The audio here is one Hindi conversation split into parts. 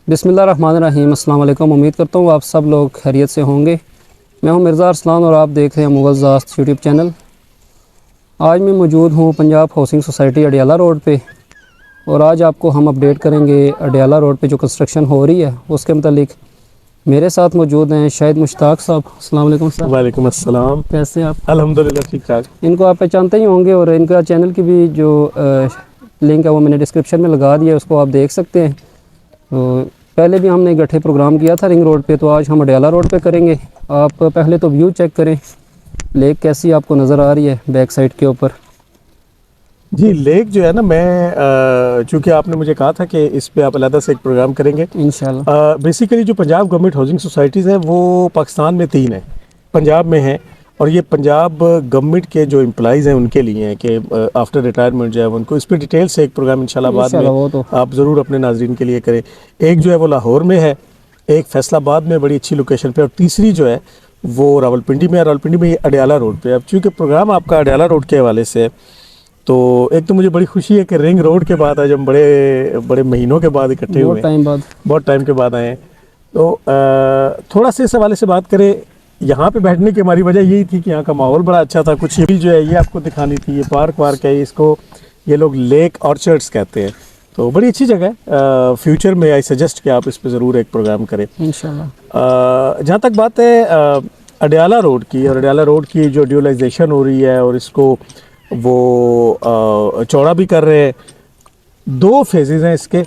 बिस्मिल्लाहिर्रहमानिर्रहीम। अस्सलाम वालेकुम। उम्मीद करता हूँ आप सब लोग खैरियत से होंगे। मैं हूँ मिर्ज़ा अरसलान और आप देख रहे हैं मुग़ल ज़ास्त यूट्यूब चैनल। आज मैं मौजूद हूँ Punjab housing society Adiala road पे और आज आपको हम अपडेट करेंगे अडियाला रोड पे जो कंस्ट्रक्शन हो रही है उसके मतलब। मेरे साथ मौजूद हैं शाहिद मुश्ताक साहब। अस्सलाम वालेकुम सर। वालेकुम अस्सलाम। कैसे हैं आप? अल्हम्दुलिल्लाह ठीक ठाक। इनको आप पहचानते ही होंगे और इनका चैनल की भी जो लिंक है वो मैंने डिस्क्रिप्शन में लगा दिया है, उसको आप देख सकते हैं। तो पहले भी हमने गठे प्रोग्राम किया था रिंग रोड पे, तो आज हम अडियाला रोड पे करेंगे। आप पहले तो व्यू चेक करें, लेक कैसी आपको नज़र आ रही है बैक साइड के ऊपर। जी लेक जो है ना, मैं चूँकि आपने मुझे कहा था कि इस पे आप अलग से एक प्रोग्राम करेंगे इंशाल्लाह। बेसिकली जो पंजाब गवर्नमेंट हाउसिंग सोसाइटीज़ हैं वो पाकिस्तान में 3 हैं, पंजाब में हैं और ये पंजाब गवर्नमेंट के जो एम्प्लॉइज़ हैं उनके लिए हैं कि आफ्टर रिटायरमेंट जो है उनको इस पर डिटेल से एक प्रोग्राम इंशाल्लाह बाद में तो आप ज़रूर अपने नाजरीन के लिए करें। एक जो है वो लाहौर में है, एक फैसलाबाद में बड़ी अच्छी लोकेशन पे, और तीसरी जो है वो रावलपिंडी में है। रावलपिंडी में ये अडियाला रोड पे। अब चूँकि प्रोग्राम आपका अडियाला रोड के हवाले से है, तो एक तो मुझे बड़ी खुशी है कि रिंग रोड के बाद आज हम बड़े बड़े महीनों के बाद इकट्ठे हुए हैं, बहुत टाइम के बाद आए हैं। तो थोड़ा सा इस हवाले से बात करें, यहाँ पे बैठने की हमारी वजह यही थी कि यहाँ का माहौल बड़ा अच्छा था। कुछ ये जो है ये आपको दिखानी थी, ये पार्क वार्क है, इसको ये लोग लेक ऑर्चर्ड्स कहते हैं, तो बड़ी अच्छी जगह है। फ्यूचर में आई सजेस्ट कि आप इस पर ज़रूर एक प्रोग्राम करें इंशाल्लाह। जहाँ तक बात है अडियाला रोड की, और अडियाला रोड की जो ड्यूलाइजेशन हो रही है और इसको वो चौड़ा भी कर रहे हैं, 2 फेजेज़ हैं इसके।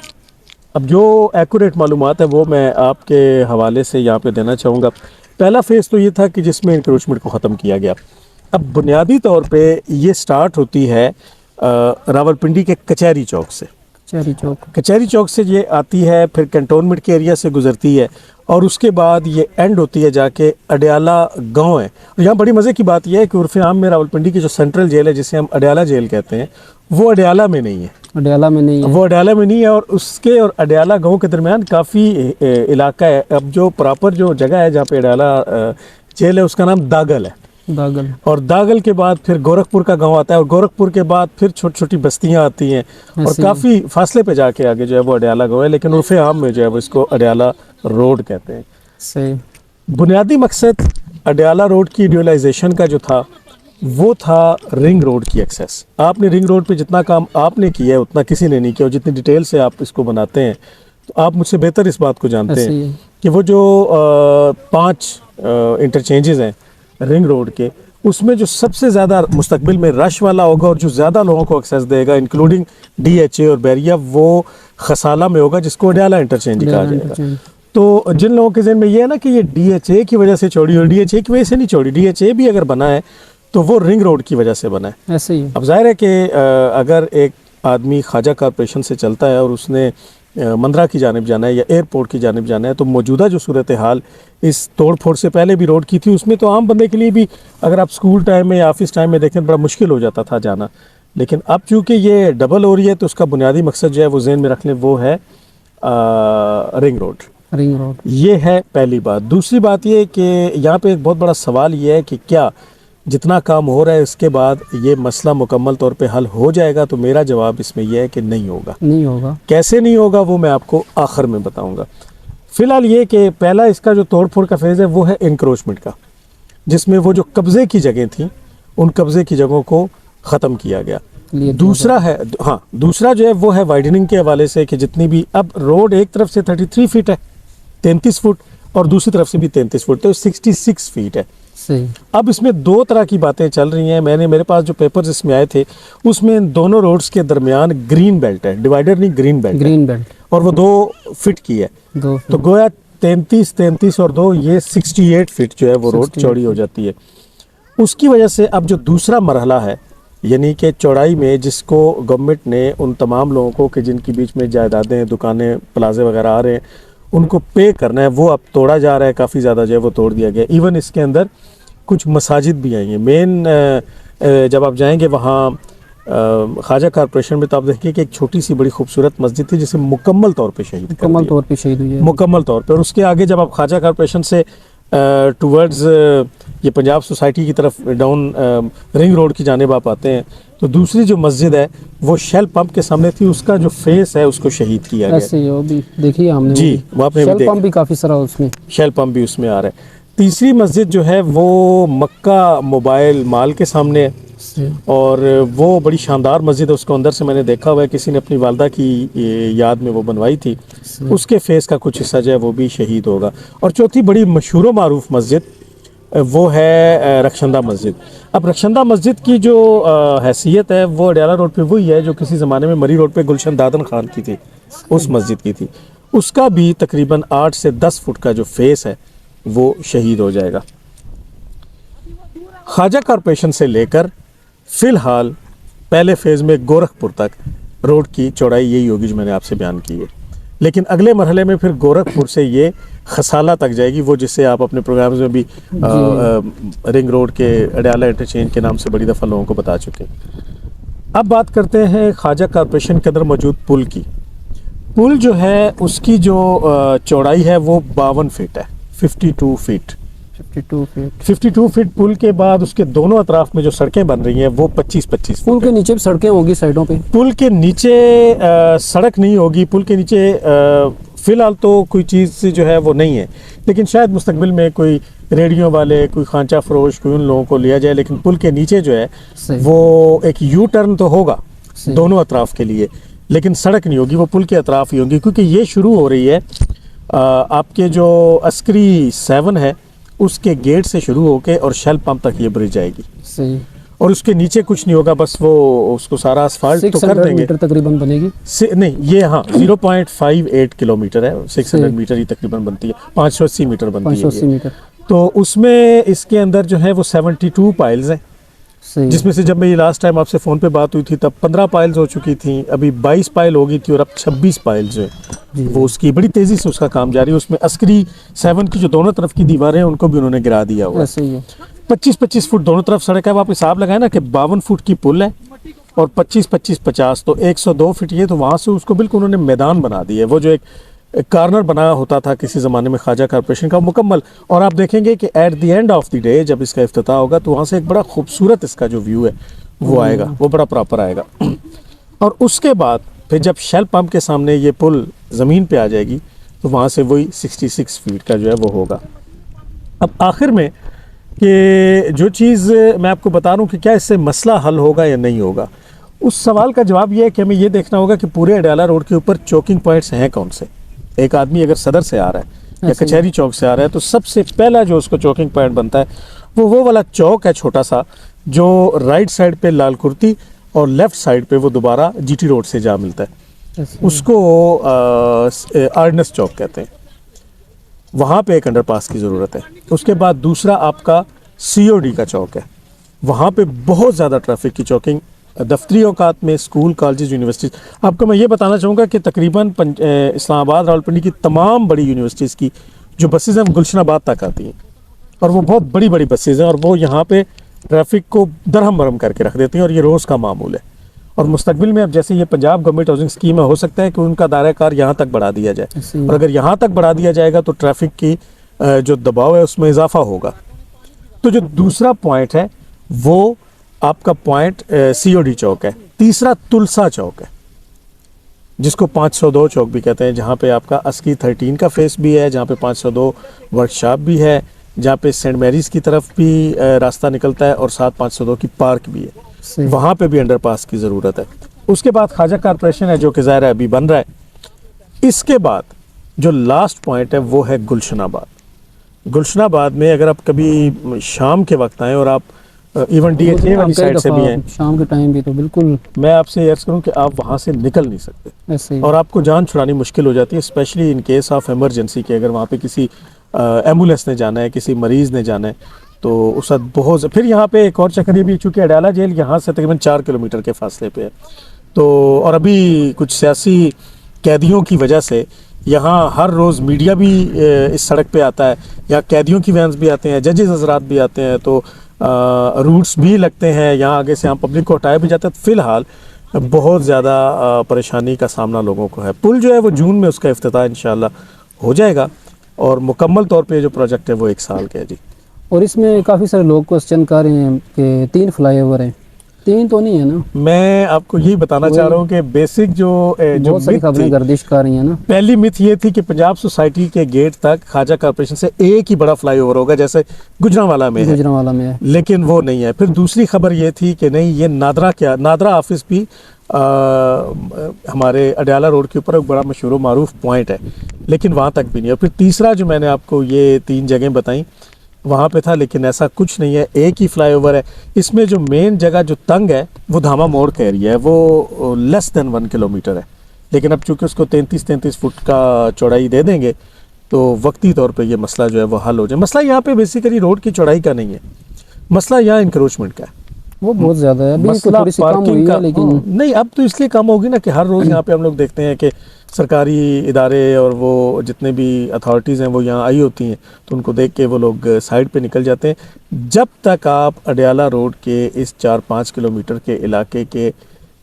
अब जो एक्यूरेट मालूमात है वो मैं आपके हवाले से यहाँ पे देना चाहूँगा। पहला फेज़ तो ये था कि जिसमें इंक्रोचमेंट को ख़त्म किया गया। अब बुनियादी तौर पे ये स्टार्ट होती है रावलपिंडी के कचहरी चौक से। कचहरी चौक से ये आती है, फिर कैंटोनमेंट के एरिया से गुजरती है और उसके बाद ये एंड होती है जाके अडियाला गांव है। और यहाँ बड़ी मज़े की बात यह है कि उर्फ़ आम में रावलपिंडी की जो सेंट्रल जेल है, जिसे हम अडियाला जेल कहते हैं, वो अडियाला में नहीं है। वो अडियाला में नहीं है और उसके और अडियाला गांव के दरमियान काफ़ी इलाका है। अब जो प्रॉपर जो जगह है जहाँ पे अडियाला जेल है उसका नाम दागल है। और दागल के बाद फिर गोरखपुर का गांव आता है और गोरखपुर के बाद फिर छोटी छोटी बस्तियां आती हैं और काफ़ी फासले पे जाके आगे जो है वो अडियाला गांव है, लेकिन उर्फ़े आम में जो है वो इसको अडियाला रोड कहते हैं। सही। बुनियादी मकसद अडियाला रोड की ड्यूलाइजेशन का जो था वो था रिंग रोड की एक्सेस। आपने रिंग रोड पे जितना काम आपने किया है उतना किसी ने नहीं किया, और जितनी डिटेल से आप इसको बनाते हैं तो आप मुझसे बेहतर इस बात को जानते हैं कि वो जो 5 इंटरचेंजेस हैं रिंग रोड के, उसमें जो सबसे ज़्यादा मुस्तकबिल में रश वाला होगा और जो ज़्यादा लोगों को एक्सेस देगा इंक्लूडिंग DHA और बैरिया, वो खसाला में होगा, जिसको अडियाला इंटरचेंज कहा जाएगा। तो जिन लोगों के ज़हन में ये है ना कि ये DHA की वजह से चौड़ी, और DHA की वजह से नहीं चौड़ी, DHA भी अगर बना है तो वो रिंग रोड की वजह से बना है। ऐसे ही अब जाहिर है कि अगर एक आदमी ख्वाजा कॉरपोरेशन से चलता है और उसने मंदरा की जानिब जाना है या एयरपोर्ट की जानिब जाना है, तो मौजूदा जो सूरत हाल इस तोड़ फोड़ से पहले भी रोड की थी, उसमें तो आम बंदे के लिए भी अगर आप स्कूल टाइम में या ऑफिस टाइम में देखें बड़ा मुश्किल हो जाता था जाना। लेकिन अब चूँकि ये डबल हो रही है तो उसका बुनियादी मकसद जो है वो जहन में रख लें, वो है रिंग रोड। ये है पहली बात। दूसरी बात ये कि यहाँ पे एक बहुत बड़ा सवाल ये है कि क्या जितना काम हो रहा है उसके बाद ये मसला मुकम्मल तौर पे हल हो जाएगा? तो मेरा जवाब इसमें यह है कि नहीं होगा। कैसे नहीं होगा वो मैं आपको आखिर में बताऊंगा। फिलहाल ये कि पहला इसका जो तोड़ फोड़ का फेज़ है वो है इंक्रोचमेंट का, जिसमें वो जो कब्जे की जगह थी उन कब्जे की जगहों को ख़त्म किया गया। दूसरा है, हाँ, दूसरा जो है वो है वाइडनिंग के हवाले से कि जितनी भी अब रोड एक तरफ से 33 फीट है, 33 फुट, और दूसरी तरफ से भी 33 फुट, तो 66 फीट है। अब इसमें 2 तरह की बातें चल रही हैं। मेरे पास जो पेपर्स इसमें आए थे उसमें दोनों रोड्स के दरमियान ग्रीन बेल्ट है, डिवाइडर नहीं, ग्रीन बेल्ट, और वो 2 फीट की है। तो गोया 33 और 2 ये 68 फीट जो है वो रोड चौड़ी हो जाती है। उसकी वजह से अब जो दूसरा मरहला है, यानी कि चौड़ाई में, जिसको गवर्नमेंट ने उन तमाम लोगों को कि जिनके बीच में जायदादें, दुकानें, प्लाजे वगैरह आ रहे हैं, उनको पे करना है, वो अब तोड़ा जा रहा है। काफ़ी ज़्यादा जो है वो तोड़ दिया गया। इवन इसके अंदर कुछ मसाजिद भी आई हैं। मेन जब आप जाएंगे वहाँ ख्वाजा कॉरपोरेशन में, तो आप देखिए कि एक छोटी सी बड़ी खूबसूरत मस्जिद थी जिसे मुकम्मल तौर पे शहीद हुई है, मुकम्मल तौर पे। और उसके आगे जब आप ख्वाजा कॉरपोरेशन से टूवर्ड्स ये पंजाब सोसाइटी की तरफ डाउन रिंग रोड की जानिब आप आते हैं, तो दूसरी जो मस्जिद है वो शेल पंप के सामने थी, उसका जो फेस है उसको शहीद किया गया। ऐसे ही वो भी देखिए हमने, जी, वो आपने भी शेल देखा। पंप भी काफ़ी सारा उसमें। शेल पंप भी उसमें आ रहा है। तीसरी मस्जिद जो है वो मक्का मोबाइल माल के सामने है, और वो बड़ी शानदार मस्जिद है। उसको अंदर से मैंने देखा हुआ है, किसी ने अपनी वालदा की याद में वो बनवाई थी। उसके फेस का कुछ हिस्सा जो है वो भी शहीद होगा। और चौथी बड़ी मशहूर मारूफ मस्जिद वो है रखशंदा मस्जिद। अब रखशंदा मस्जिद की जो हैसियत है वो अडयाला रोड पे वही है जो किसी ज़माने में मरी रोड पे गुलशन दादन खान की थी, उस मस्जिद की थी। उसका भी तकरीबन 8 से 10 फुट का जो फेस है वो शहीद हो जाएगा। ख्वाजा कॉरपोरेशन से लेकर फ़िलहाल पहले फ़ेज़ में गोरखपुर तक रोड की चौड़ाई यही होगी जो मैंने आपसे बयान की है, लेकिन अगले मरहले में फिर गोरखपुर से ये खसाला तक जाएगी, वो जिससे आप अपने प्रोग्राम्स में भी रिंग रोड के अडयाला इंटरचेंज के नाम से बड़ी दफ़ा लोगों को बता चुके हैं। अब बात करते हैं ख्वाजा कॉरपोरेशन के अंदर मौजूद पुल की। पुल जो है उसकी जो चौड़ाई है वो 52 फीट है, 52 फीट। 52 फीट पुल के बाद उसके दोनों अतराफ में जो सड़कें बन रही हैं वो 25-25 पुल के नीचे भी सड़कें होगी साइडों पे। पुल के नीचे सड़क नहीं होगी। पुल के नीचे फ़िलहाल तो कोई चीज़ जो है वो नहीं है, लेकिन शायद मुस्तकबिल में कोई रेडियो वाले, कोई खांचा फरोश, कोई उन लोगों को लिया जाए। लेकिन पुल के नीचे जो है वो एक यू टर्न तो होगा दोनों अतराफ के लिए, लेकिन सड़क नहीं होगी, वो पुल के अतराफ ही होगी, क्योंकि ये शुरू हो रही है आपके जो अस्करी 7 है उसके गेट से शुरू होके और शेल पंप तक ये ब्रिज आएगी। सही। और उसके नीचे कुछ नहीं होगा, बस वो उसको सारा asphalt तो कर देंगे। मीटर तकरीबन बनेगी नहीं, ये हाँ 0.58 किलोमीटर है, 600 मीटर ही तकरीबन बनती है, 580 मीटर बनती है 580 मीटर। तो उसमें इसके अंदर जो है वो 72 पाइल्स हैं, जिसमें से जब मेरी लास्ट टाइम आपसे फ़ोन पे बात हुई थी तब 15 पाइल्स हो चुकी थी, अभी 22 पाइल हो गई थी, और अब 26 पाइल जो है वो उसकी बड़ी तेज़ी से उसका काम जारी है। उसमें अस्करी 7 की जो दोनों तरफ की दीवारें हैं उनको भी उन्होंने गिरा दिया हुआ है। 25-25 फुट दोनों तरफ सड़क है। अब आप हिसाब लगाए ना कि 52 फुट की पुल है और 25-25-50 तो 102 फीट ये, तो वहाँ से उसको बिल्कुल उन्होंने मैदान बना दिया है। वो जो एक कार्नर बनाया होता था किसी ज़माने में ख्वाजा कॉरपोरेशन का, मुकम्मल। और आप देखेंगे कि at the end of the day जब इसका इफ्तिताह होगा तो वहाँ से एक बड़ा खूबसूरत इसका जो व्यू है वो आएगा, वो बड़ा प्रॉपर आएगा। और उसके बाद फिर जब शेल पंप के सामने ये पुल ज़मीन पे आ जाएगी तो वहाँ से वही 66 फीट का जो है वो होगा। अब आखिर में कि जो चीज़ मैं आपको बता रहा हूँ कि क्या इससे मसला हल होगा या नहीं होगा, उस सवाल का जवाब ये है कि हमें ये देखना होगा कि पूरे अडयाला रोड के ऊपर चौकिंग पॉइंट्स हैं कौन से। एक आदमी अगर सदर से आ रहा है या कचहरी चौक से आ रहा है तो सबसे पहला जो उसको चौकिंग पॉइंट बनता है वो वाला चौक है छोटा सा, जो राइट साइड पे लाल कुर्ती और लेफ्ट साइड पे वो दोबारा जीटी रोड से जा मिलता है, उसको आर्डनेस चौक कहते हैं। वहाँ पे एक अंडरपास की ज़रूरत है। उसके बाद दूसरा आपका सीओडी का चौक है, वहाँ पे बहुत ज़्यादा ट्रैफिक की चौकिंग दफ्तरी औकात में, स्कूल, कॉलेज, यूनिवर्सिटीज़। आपको मैं ये बताना चाहूँगा कि तकरीबन इस्लामाबाद, रावलपिंडी की तमाम बड़ी यूनिवर्सिटीज़ की जो बसेज़ हैं गुलशनाबाद तक आती हैं, और वो बहुत बड़ी बड़ी बसेज़ हैं, और वो यहाँ पे ट्रैफिक को दरहम बरहम करके रख देती हैं, और ये रोज़ का मामूल है। और मुस्तकबिल में अब जैसे ये पंजाब गवर्नमेंट हाउसिंग स्कीम है, हो सकता है कि उनका दायरा कार यहाँ तक बढ़ा दिया जाए, और अगर यहाँ तक बढ़ा दिया जाएगा तो ट्रैफिक की जो दबाव है उसमें इजाफा होगा। तो जो दूसरा पॉइंट है वो आपका पॉइंट सीओडी चौक है। तीसरा तुलसा चौक है, जिसको 502 चौक भी कहते हैं, जहाँ पे आपका अस्की 13 का फेस भी है, जहाँ पे 502 वर्कशॉप भी है, जहाँ पे सेंट मैरीज की तरफ भी रास्ता निकलता है, और साथ 502 की पार्क भी है, वहाँ पे भी अंडरपास की ज़रूरत है। उसके बाद ख्वाजा कॉरपोरेशन है जो कि ज़ाहिर है अभी बन रहा है। इसके बाद जो लास्ट पॉइंट है वो है गुलशनाबाद। गुलशनाबाद में अगर आप कभी शाम के वक्त आएँ और आप इवन DHA वाली साइड से भी हैं शाम के टाइम भी, तो बिल्कुल मैं आपसे अर्ज करूं कि आप वहां से निकल नहीं सकते, ऐसे ही। और आपको जान छुड़ानी मुश्किल हो जाती है, specially in case of emergency के। अगर वहाँ पे किसी एम्बुलेंस ने जाना है, किसी मरीज़ ने जाना है, तो उस वक्त बहुत। फिर यहाँ पे एक और चक्कर ये भी, चूँकि अडयाला जेल यहाँ से तकरीबन 4 किलोमीटर के फासले पे है, तो और अभी कुछ सियासी कैदियों की वजह से यहाँ हर रोज़ मीडिया भी इस सड़क पे आता है, यहाँ कैदियों की वैन्स भी आते हैं, जजेस हजरात भी आते हैं, तो रूट्स भी लगते हैं, यहाँ आगे से हम पब्लिक को हटाया भी जाता है। फ़िलहाल बहुत ज़्यादा परेशानी का सामना लोगों को है। पुल जो है वो जून में उसका इफ्तिताह इंशाल्लाह हो जाएगा, और मुकम्मल तौर पे जो प्रोजेक्ट है वो 1 साल का है जी। और इसमें काफ़ी सारे लोग क्वेश्चन कर रहे हैं कि 3 फ्लाईओवर हैं, 3 तो नहीं है ना? मैं आपको यही बताना चाह रहा हूँ कि बेसिक जो बहुत सारी मिथ खबरें थी, गर्दिश कर रही हैं ना। पहली मिथ ये थी कि पंजाब सोसाइटी के गेट तक ख्वाजा कॉर्पोरेशन से एक ही बड़ा फ्लाईओवर होगा जैसे गुजरांवाला में है, गुजरांवाला में है। लेकिन वो नहीं है। फिर दूसरी खबर ये थी कि नहीं, ये नादरा ऑफिस भी हमारे अडयाला रोड के ऊपर एक बड़ा मशहूर मारूफ पॉइंट है, लेकिन वहाँ तक भी नहीं है। फिर तीसरा जो मैंने आपको ये 3 जगह बताई वहाँ पे था, लेकिन ऐसा कुछ नहीं है, एक ही फ्लाईओवर है। इसमें जो मेन जगह जो तंग है वो धामा मोड़ का एरिया है, वो लेस देन 1 किलोमीटर है, लेकिन अब चूंकि उसको 33 फुट का चौड़ाई दे देंगे तो वक्ती तौर पे ये मसला जो है वो हल हो जाए। मसला यहाँ पे बेसिकली रोड की चौड़ाई का नहीं है, मसला यहाँ इंक्रोचमेंट का है। वो बहुत ज़्यादा है, अभी तो मसला थोड़ी सी कम हुई पार्किंग का है, लेकिन नहीं, अब तो इसलिए कम होगी ना कि हर रोज़ यहाँ पे हम लोग देखते हैं कि सरकारी इदारे और वो जितने भी अथॉरिटीज़ हैं वो यहाँ आई होती हैं, तो उनको देख के वो लोग साइड पे निकल जाते हैं। जब तक आप अडयाला रोड के इस 4-5 किलोमीटर के इलाके के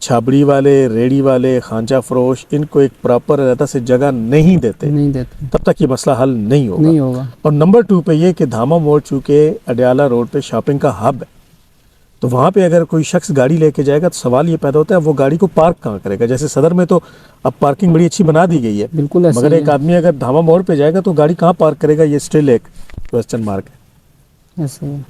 छाबड़ी वाले, रेड़ी वाले, खांचा फरोश इनको एक प्रॉपर रहता से जगह नहीं देते तब तक ये मसला हल नहीं होगा। और नंबर 2 पे ये कि धामा मोड़ चूँकि अडयाला रोड पे शॉपिंग का हब है, तो वहाँ पे अगर कोई शख्स गाड़ी लेके जाएगा तो सवाल ये पैदा होता है वो गाड़ी को पार्क कहाँ करेगा। जैसे सदर में तो अब पार्किंग बड़ी अच्छी बना दी गई है, बिल्कुल, मगर एक आदमी अगर धामा मोड़ पे जाएगा तो गाड़ी कहाँ पार्क करेगा, ये स्टिल एक क्वेश्चन मार्क है। ऐसे है।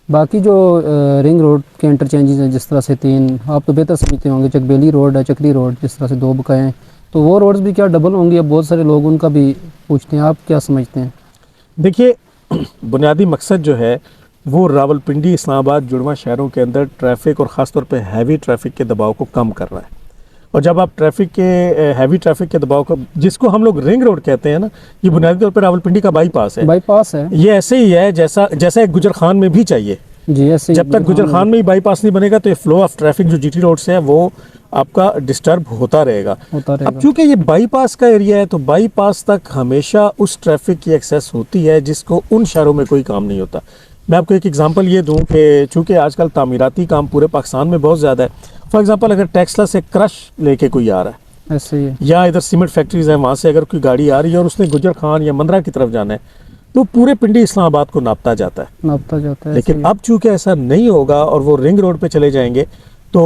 बाकी जो रिंग रोड के इंटरचेंजेस हैं, जिस तरह से 3, आप तो बेहतर समझते होंगे, चकबेली रोड है, चकरी रोड, जिस तरह से 2 बकाए हैं, तो वो रोड्स भी क्या डबल होंगी? अब बहुत सारे लोग उनका भी पूछते हैं, आप क्या समझते हैं? देखिए, बुनियादी मकसद जो है वो रावलपिंडी, इस्लामाबाद, जुड़वा शहरों के अंदर ट्रैफिक और ख़ासतौर पे हैवी ट्रैफिक के दबाव को कम करना है। और जब आप हैवी ट्रैफिक के दबाव को, जिसको हम लोग रिंग रोड कहते हैं ना, ये बुनियादी तौर पे रावलपिंडी का बाईपास है। ये ऐसे ही है जैसा एक गुजर खान में भी चाहिए जी, ऐसे जब तक गुजर खान में ही बाईपास नहीं बनेगा तो ये फ्लो ऑफ ट्रैफिक जो जीटी रोड से है वो आपका डिस्टर्ब होता रहेगा। अब क्योंकि ये बाईपास का एरिया है तो बाईपास तक हमेशा उस ट्रैफिक की एक्सेस होती है जिसको उन शहरों में कोई काम नहीं होता। मैं आपको एक एग्जांपल ये दूं कि चूंकि आजकल तामीराती काम पूरे पाकिस्तान में बहुत ज़्यादा है। फॉर एग्जांपल, अगर टेक्सला से क्रश लेके कोई आ रहा है, ऐसे ही है, या इधर सीमेंट फैक्ट्रीज है, वहाँ से अगर कोई गाड़ी आ रही है और उसने गुजर खान या मंदरा की तरफ जाना है तो पूरे पिंडी इस्लामाबाद को नापता जाता है। लेकिन अब चूंकि ऐसा नहीं होगा और वो रिंग रोड पे चले जाएंगे तो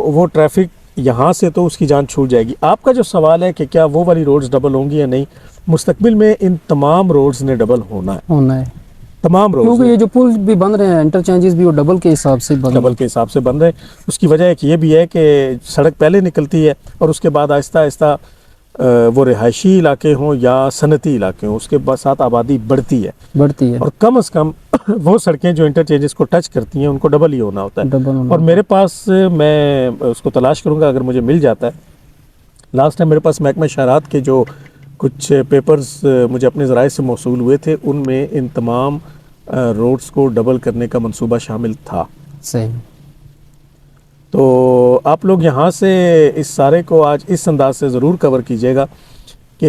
वो ट्रैफिक यहाँ से तो उसकी जान छूट जाएगी। आपका जो सवाल है कि क्या वो वाली रोड्स डबल होंगी या नहीं, मुस्तकबिल में इन तमाम रोड्स ने डबल होना है, तमाम रोड, क्योंकि ये जो पुल भी बन रहे हैं, इंटरचेंजेस भी वो डबल के हिसाब से बन रहे हैं। उसकी वजह एक ये भी है कि सड़क पहले निकलती है और उसके बाद आहिस्ता आहिस्ता वो रिहायशी इलाके हों या सनती इलाके हों, उसके साथ आबादी बढ़ती है और कम से कम वो सड़कें जो इंटरचेंजेस को टच करती हैं उनको डबल ही होना होता है। और मेरे पास, मैं उसको तलाश करूँगा अगर मुझे मिल जाता है, लास्ट टाइम मेरे पास महकमा शहरात के जो कुछ पेपर्स मुझे अपने ज़राए से मौसूल हुए थे, उनमें इन तमाम रोड्स को डबल करने का मंसूबा शामिल था। सही। तो आप लोग यहाँ से इस सारे को आज इस अंदाज से ज़रूर कवर कीजिएगा कि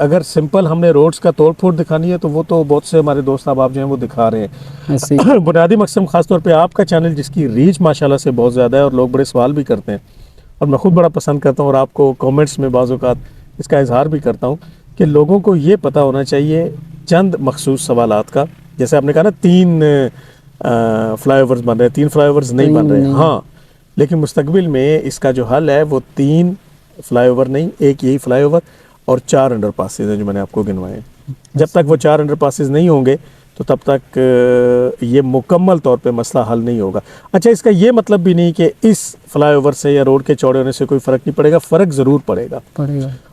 अगर सिंपल हमने रोड्स का तोड़ फोड़ दिखानी है तो वो तो बहुत से हमारे दोस्त आप जो हैं वो दिखा रहे हैं। बुनियादी मकसद ख़ासतौर पे आपका चैनल जिसकी रीच माशाल्लाह से बहुत ज़्यादा है और लोग बड़े सवाल भी करते हैं और मैं ख़ुद बड़ा पसंद करता हूँ और आपको कमेंट्स में बाज़ औक़ात इसका इजहार भी करता हूँ कि लोगों को ये पता होना चाहिए चंद मखसूस सवालात का। जैसे आपने कहा ना 3 फ्लाईओवर्स बन रहे हैं, 3 फ्लाईओवर्स नहीं बन रहे हैं, हाँ, लेकिन मुस्तकबिल में इसका जो हल है वो 3 फ्लाईओवर नहीं, एक यही फ्लाईओवर और 4 अंडरपासेस हैं जो मैंने आपको गिनवाए हैं। जब तक वो 4 अंडरपासेस नहीं होंगे तो तब तक ये मुकम्मल तौर पे मसला हल नहीं होगा। अच्छा, इसका ये मतलब भी नहीं कि इस फ्लाईओवर से या रोड के चौड़े होने से कोई फ़र्क नहीं पड़ेगा, फ़र्क ज़रूर पड़ेगा।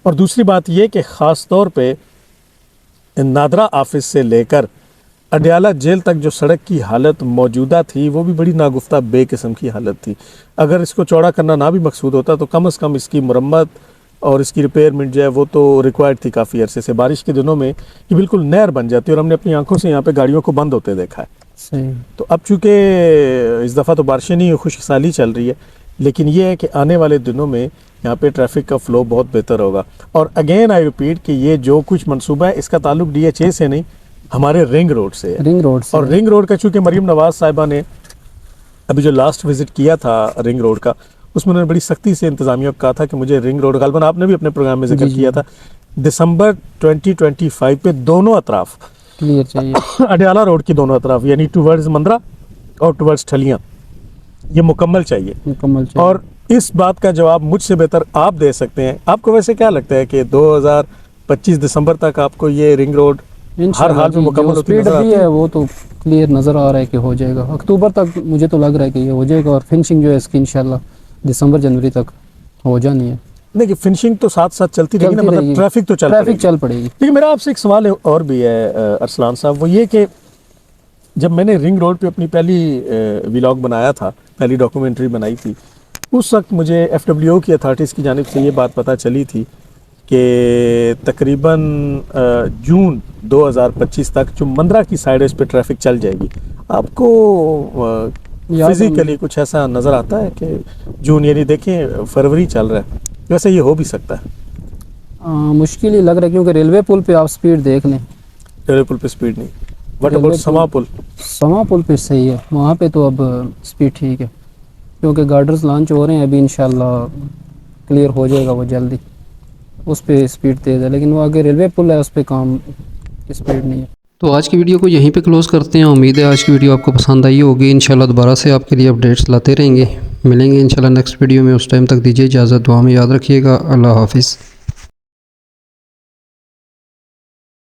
और दूसरी बात ये कि ख़ास तौर पे नादरा ऑफिस से लेकर अडयाला जेल तक जो सड़क की हालत मौजूदा थी वो भी बड़ी नागुफ्ता बेकिस्म की हालत थी। अगर इसको चौड़ा करना ना भी मकसूद होता तो कम से कम इसकी मरम्मत और इसकी रिपेयरमेंट जो है वो तो रिक्वायर्ड थी काफ़ी अरसे से। बारिश के दिनों में ये बिल्कुल नहर बन जाती है और हमने अपनी आंखों से यहाँ पे गाड़ियों को बंद होते देखा है। सही। तो अब चूँकि इस दफ़ा तो बारिशें नहीं, खुशहाली चल रही है, लेकिन ये है कि आने वाले दिनों में यहाँ पे ट्रैफिक का फ़्लो बहुत बेहतर होगा। और अगेन आई रिपीट कि ये जो कुछ मनसूबा है इसका ताल्लुक DHA से नहीं, हमारे रिंग रोड से है। और रिंग रोड का चूँकि मरीम नवाज़ साहिबा ने अभी जो लास्ट विज़िट किया था रिंग रोड का, उसमें उन्होंने बड़ी सख्ती से इंतज़ामिया को कहा था कि मुझे रिंग रोड, गालबन आपने भी अपने प्रोग्राम में जिक्र किया था दिसंबर 2025 पे दोनों अतराफ क्लियर चाहिए। अडयाला रोड की दोनों अतराफ यानी टुवर्ड्स मंदरा और टुवर्ड्स ठलियां ये मुकम्मल चाहिए। मुकम्मल चाहिए। और इस बात का जवाब मुझसे बेहतर आप दे सकते हैं। आपको वैसे क्या लगता है कि 2025 दिसंबर तक आपको ये रिंग रोड हर इंशाल्लाह हाल में जी, मुकम्मल जो होती स्पीड नजर भी आती है? है वो तो क्लियर नज़र आ रहा है कि हो जाएगा। अक्टूबर तक मुझे तो लग रहा है कि ये हो जाएगा और फिनिशिंग जो है इसकी इंशाल्लाह दिसंबर जनवरी तक हो जानी है। नहीं कि फिनिशिंग तो साथ साथ चलती रहेगी ना, चलती मतलब रहेगी। ट्रैफिक तो ट्रैफिक चल पड़ेगी। लेकिन मेरा आपसे एक सवाल और भी है अरसलान साहब, वो ये कि जब मैंने रिंग रोड पे अपनी पहली व्लॉग बनाया था, पहली डॉक्यूमेंट्री बनाई थी, उस वक्त मुझे एफडब्ल्यूओ की अथॉरिटीज़ की जानिब से ये बात पता चली थी कि तकरीबन जून 2025 तक जो मंदरा की साइड है इस पर ट्रैफिक चल जाएगी। आपको याद फिजिकली कुछ ऐसा नज़र आता है कि जून यानी देखें फरवरी चल रहा है, वैसे ये हो भी सकता है? मुश्किल ही लग रहा है क्योंकि रेलवे पुल पे आप स्पीड देख लें। रेलवे पुल पे स्पीड नहीं, व्हाट रेलवे अबाउट पुल- समा पुल? समा पुल पे सही है, वहाँ पे तो अब स्पीड ठीक है क्योंकि गार्डर्स लॉन्च हो रहे हैं अभी, इंशाल्लाह क्लियर हो जाएगा वो जल्दी। उस पे स्पीड तेज़ है, लेकिन वो आगे रेलवे पुल है उस पे काम स्पीड नहीं है। तो आज की वीडियो को यहीं पे क्लोज़ करते हैं। उम्मीद है आज की वीडियो आपको पसंद आई होगी। इंशाल्लाह दोबारा से आपके लिए अपडेट्स लाते रहेंगे। मिलेंगे इंशाल्लाह नेक्स्ट वीडियो में, उस टाइम तक दीजिए इजाज़त। दुआ में याद रखिएगा। अल्लाह हाफिज़।